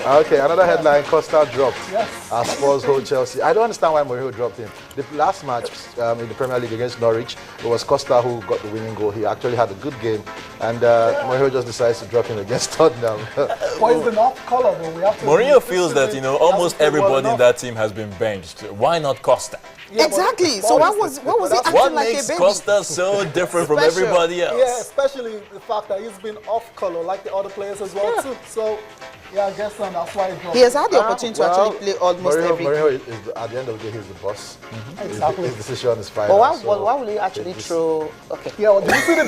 Okay, another headline, Costa dropped. Yes. As Spurs hold Chelsea. I don't understand why Mourinho dropped him. The last match in the Premier League against Norwich, it was Costa who got the winning goal. He actually had a good game, and Mourinho just decides to drop him against Tottenham. What is the north color though? We have to Mourinho feels that, almost everybody in that team has been benched. Why not Costa? Yeah, exactly. So what was he acting What like makes a baby? Costa so different from everybody else? Yeah, especially the fact that he's been off color like the other players as well too. So yeah, I guess that's why he has had the opportunity to actually play almost every. Mourinho is at the end of the day, he's the boss. Exactly. His decision is final. But why will he actually throw? Okay. Yeah, well, do you see the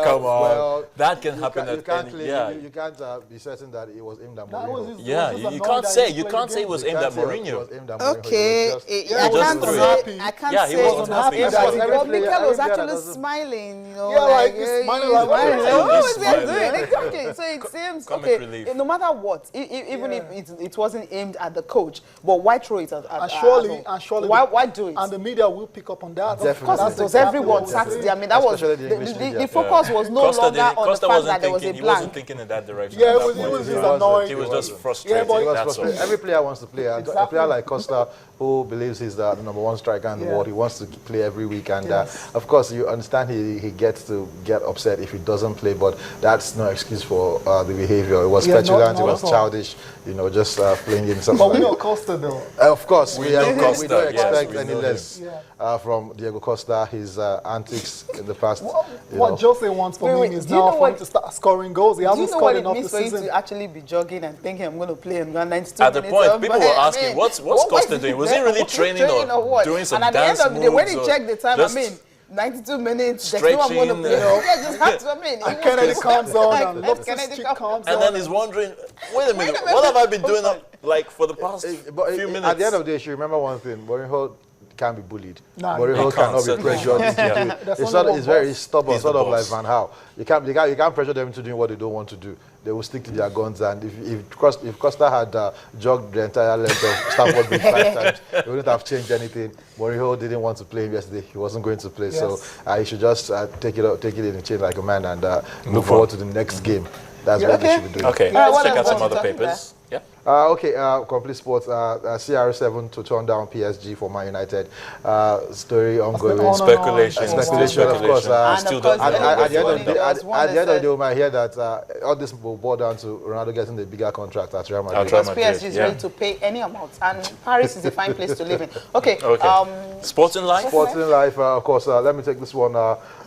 Come on. Well, that can happen you at can't any. claim, Yeah, you can't be certain that it was aimed at That was Mourinho. his- yeah. was just You annoying can't that say. he You played can't the say it game. was You aimed can't at say it Mourinho. was aimed at Mourinho. Okay, It was just- I was can't just say. three. I can't Yeah, he say. was unhappy. It Because was, every but player- Mikel was every player actually doesn't- smiling, Yeah, like he's smiling like, smiling. "Oh, Oh, he's is he smiling." doing? Exactly. So it seems Comic okay. relief. No matter what, even if it wasn't aimed at the coach, but why throw it at? And surely, why do it? And the media will pick up on that. Definitely. Of course, That's it was exactly everyone what sat we're there. I mean, that was Especially the English media. the focus was no longer on the Costa fact wasn't that there was a thinking. He wasn't blank. thinking in that direction. Yeah, at it that was point. just annoying. He was just Yeah, frustrated. but- He was That's all. frustrated. Every player wants to play. A player like Costa, who believes he's the number one striker in the world, he wants to play every week. And of course, you understand he gets to get upset if he doesn't play, but that's no excuse for the behavior. It was petulant, it was childish, just playing games. But we know Costa though. Of course, we know Costa, we don't yes, expect we any know less from Diego Costa. His antics in the past. What Jose wants from him is now for him to start scoring goals. He Do hasn't you know scored what it enough means this for you season. to actually be jogging and thinking I'm going to play him 92 At the minutes? point, people were asking, what's Costa doing? Was he really training or what? doing some and at dance the end of the day, when moves he or checked the time, just 92 minutes, there's no one going to stretching, play. Yeah, just have to, And Kennedy comes on and Loftus Kennedy Cheek comes comes And on. then he's wondering, wait a minute, what have I been doing for the past few minutes? At the end of the day, you remember one thing: Mourinho can't be bullied. Nah, Mourinho he cannot be can't, pressured into doing. It's very stubborn, He's sort the of like boss. Van Gaal. You can't pressure them into doing what they don't want to do. They will stick to their guns. And if Costa had jogged the entire length of Stamford Bridge 5 times, it wouldn't have changed anything. Mourinho didn't want to play him yesterday. He wasn't going to play, so he should just take it in the chin like a man and look forward to the next game. That's what they should be doing. Okay, let's check out some other papers. Yeah. Complete sports. CR7 to turn down PSG for Man United. Story ongoing. Speculation. Speculation, of course. Still course, doesn't At the end know. of the day, at the end of the day, we might hear that all this will boil down to Ronaldo getting the bigger contract at Real Madrid. Because Madrid, PSG is ready to pay any amount, and Paris is a fine place to live in. Okay. Sporting life? Sporting life, of course. Let me take this one.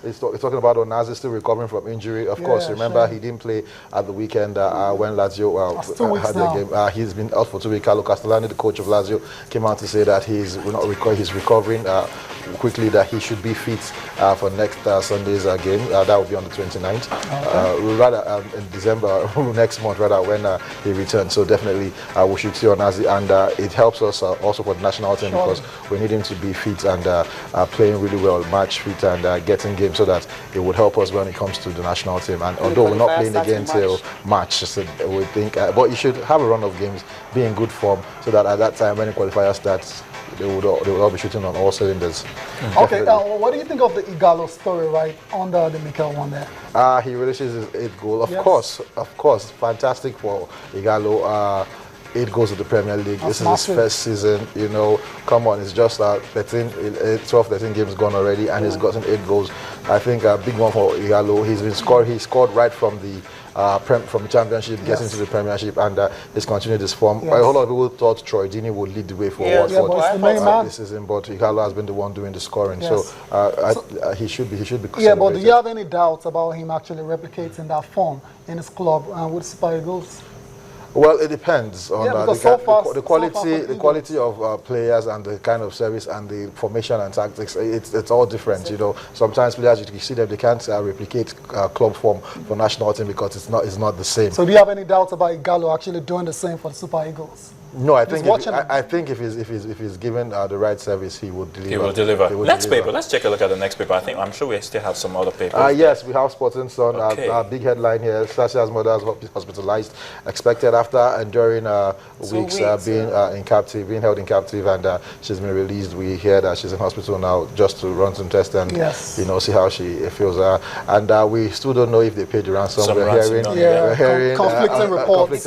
It's talking about Onazi still recovering from injury. Of course, remember he didn't play at the weekend when Lazio had their game. He's been out for 2 weeks. Carlo Castellani, the coach of Lazio, came out to say that he's recovering quickly, that he should be fit for next Sunday's game. That will be on the 29th. Rather in December, next month, rather, when he returns. So definitely we should see Onazi, and it helps us also for the national team because we need him to be fit and playing really well, match fit and getting games so that it would help us when it comes to the national team. And although we're not playing again till March, so we think, but you should have a run of games, be in good form, so that at that time when the qualifier starts, they would all be shooting on all cylinders. Okay, what do you think of the Ighalo story, right, under the Mikel one there? He releases his 8th goal. Of course, fantastic for Ighalo. 8 goals in the Premier League. This is his first season, come on, it's just 13 games gone already, and he's gotten 8 goals. I think a big one for Ighalo. He scored right from the Championship, gets into the Premiership, and he's continued his form. A whole lot of people thought Troy Deeney would lead the way for Watford this season, but Ighalo has been the one doing the scoring. So he should be Yeah, but do you have any doubts about him actually replicating that form in his club with Super Eagles? Well, it depends on the quality of players and the kind of service and the formation and tactics. It's all different, Sometimes players, you see them, they can't replicate club form for national team because it's not the same. So do you have any doubts about Ighalo actually doing the same for the Super Eagles? No, I think if he's given the right service, he would deliver. He will deliver. Next paper. Let's take a look at the next paper. I'm sure we still have some other papers. Yes, we have Sporting Sun. Okay. Our big headline here: Sasha's mother is hospitalized, expected after enduring weeks being held in captive, and she's been released. We hear that she's in hospital now, just to run some tests and see how she feels. And we still don't know if they paid the ransom. We're hearing conflicting reports.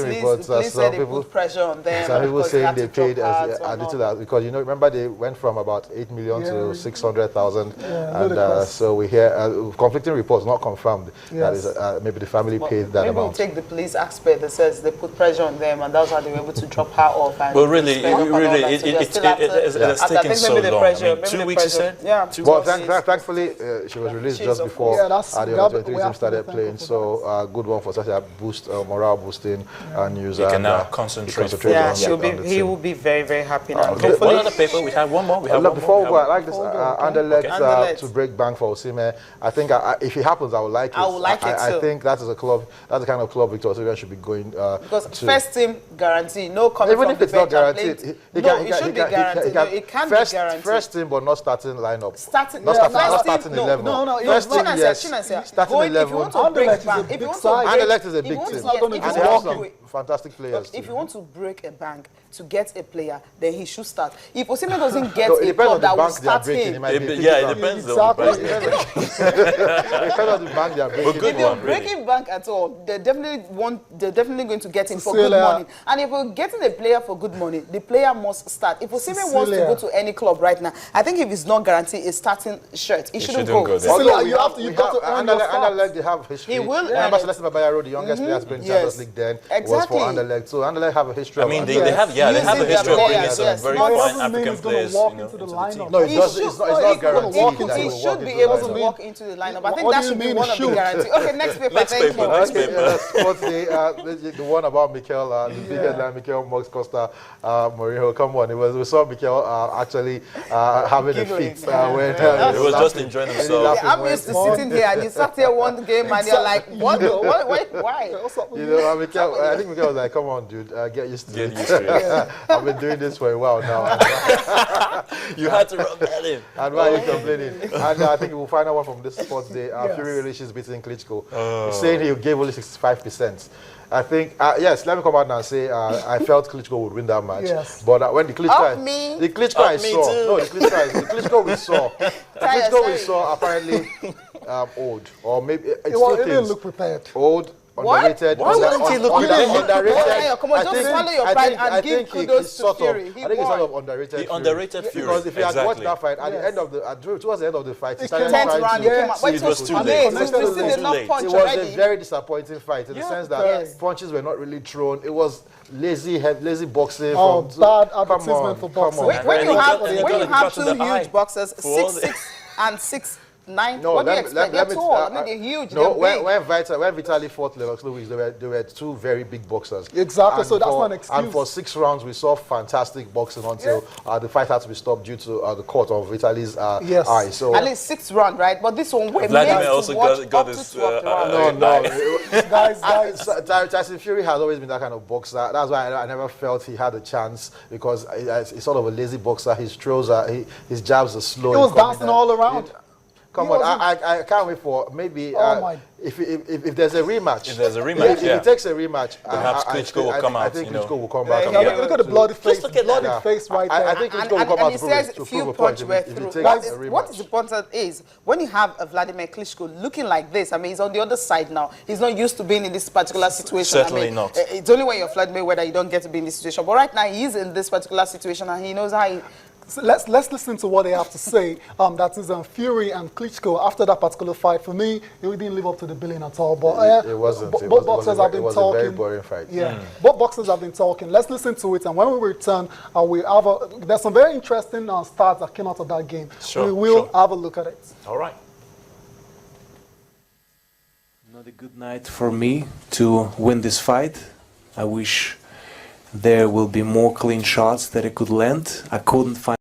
Some people put pressure on them. Some people saying they paid a little that because remember they went from about 8 million to 600,000, and so we hear conflicting reports, not confirmed. That is maybe the family paid that amount. Maybe we'll take the police aspect that says they put pressure on them, and that's how they were able to drop her off. And well, really, it's taken so long. 2 weeks, you said? Yeah. Well, thankfully, she was released just before the Under-23 team started playing. So good one for such a boost, morale boosting news. You can now concentrate. He will be very, very happy now. One other paper, we have one more. Before we go, I like this Anderlecht to break bank for Osimhen. I think if it happens, I would like it. I would like it too. I think that is a club. That's the kind of club Victor Osimhen should be going because first team guarantee, no coming even from if it's not guaranteed, it should be guaranteed. It can be guaranteed. First team, but not starting lineup. Not starting 11. No. First team, yes. Starting 11. If you want to break bank, Anderlecht is a big team. And they have some fantastic players. If you want to break a bank to get a player, then he should start. If Osimhen doesn't get a club that will start him, it depends. Exactly. It depends on the bank they are breaking. If you're breaking bank at all, they're definitely going to get him for good money. And if we're getting a player for good money, the player must start. If Osimhen wants to go to any club right now, I think if it's not guaranteed a starting shirt, he shouldn't go. Although you've got to earn your start. They have history. He will. Remember Celeste Babayaro, the youngest player to play in Champions League then, was for Anderlecht. So Anderlecht have a history. I mean, they have a history of bringing some very fine African players into the team. No, it's not guaranteed. He should be able to walk into the lineup. I think that should be one of the guarantees. Okay, next paper. Thank you. Sports Day, the one about Mikel, the big headline, Mikel Mox Costa Mourinho. Come on, we saw Mikel actually having a fit when he was just enjoying himself. I'm used to sitting here and you sat here one game and you're like, what? Why? I think Mikel was like, come on, dude, get used to it. I've been doing this for a while now. You had to rub that in. And why are you complaining? And I think we'll find out one from this Sports Day. Fury relations beating Klitschko. He's saying he gave only 65%. I think, yes, let me come out now and say I felt Klitschko would win that match. Yes. But when the Klitschko we saw apparently old. Or maybe it's two things. Didn't look prepared. Old. Underrated. Why wouldn't he look underrated? Come on, just swallow your pride and give kudos to Fury. I think he's sort of underrated. He underrated Fury. Because if you had watched that fight, at the end of towards the end of the fight, he started trying to. It was too late. It was a very disappointing fight in the sense that punches were not really thrown. It was lazy boxing. Bad advertisement for boxing. When you have two huge boxers, 6'6" and 6'9", what do you expect? They're tall. I mean, they're huge. No, when Vitaly fought Lennox Lewis, they were two very big boxers. Exactly, so that's not an excuse. And for 6 rounds, we saw fantastic boxing until the fight had to be stopped due to the cut of Vitaly's eye. So at least 6 rounds, right? But this one, we're Vladimir made also to watch got up his, to 12 rounds. Guys. Tyson Fury has always been that kind of boxer. That's why I never felt he had a chance because he's sort of a lazy boxer. His throws his jabs are slow. He was dancing all around. Come on, I can't wait for maybe if there's a rematch. If there's a rematch, if he takes a rematch, perhaps Klitschko will come out. I think Klitschko will come back. Look at the bloody face. Face right there. I think Klitschko will come out to prove a point if he takes a rematch. What is important is when you have a Vladimir Klitschko looking like this. I mean, he's on the other side now. He's not used to being in this particular situation. Certainly not. It's only when you're Vladimir whether you don't get to be in this situation. But right now, he's in this particular situation and he knows how he. So let's listen to what they have to say. That is Fury and Klitschko after that particular fight. For me, it didn't live up to the billing at all. But it wasn't. Both boxers have been talking. It was a very boring fight. Yeah, both boxers have been talking. Let's listen to it, and when we return, there's some very interesting stats that came out of that game. We will have a look at it. All right. Not a good night for me to win this fight. I wish there will be more clean shots that I could land. I couldn't find